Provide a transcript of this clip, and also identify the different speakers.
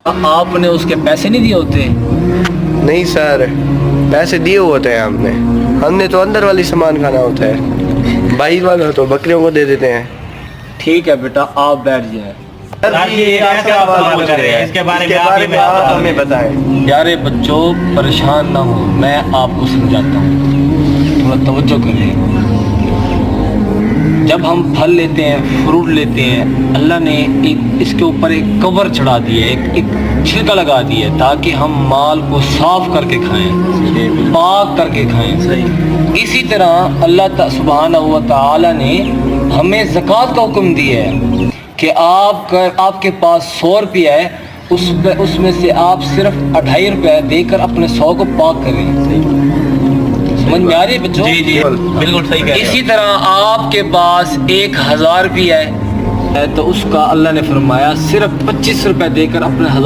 Speaker 1: آپ نے اس کے پیسے نہیں دیے ہوتے؟
Speaker 2: نہیں سر، پیسے دیے ہوتے ہیں ہم نے تو اندر والی سامان کھانا ہوتا ہے، باہر والا تو بکریوں کو دے دیتے ہیں۔
Speaker 1: ٹھیک ہے بیٹا، آپ بیٹھ جائیں۔
Speaker 2: اس کے بارے میں آپ ہمیں بتائیں۔
Speaker 1: پیارے بچوں، پریشان نہ ہو، میں آپ کو سمجھاتا ہوں، تھوڑا توجہ کریں۔ جب ہم پھل لیتے ہیں، فروٹ لیتے ہیں، اللہ نے اس کے اوپر ایک کور چڑھا دی ہے، ایک چھلکا لگا دی ہے، تاکہ ہم مال کو صاف کر کے کھائیں، پاک کر کے کھائیں۔ اسی طرح اللہ سبحانہ و تعالی نے ہمیں زکوٰۃ کا حکم دیا ہے کہ آپ کے پاس 100 روپیہ ہے، اس میں سے آپ صرف 2.5 روپے دے کر اپنے 100 کو پاک کریں۔ سمجھ میں آ رہی ہے بچوں؟
Speaker 3: جی بالکل صحیح کہہ رہے ہیں۔
Speaker 1: اسی طرح آپ کے پاس 1000 روپیہ ہے تو اس کا اللہ نے فرمایا صرف 25 روپے دے کر اپنے 1000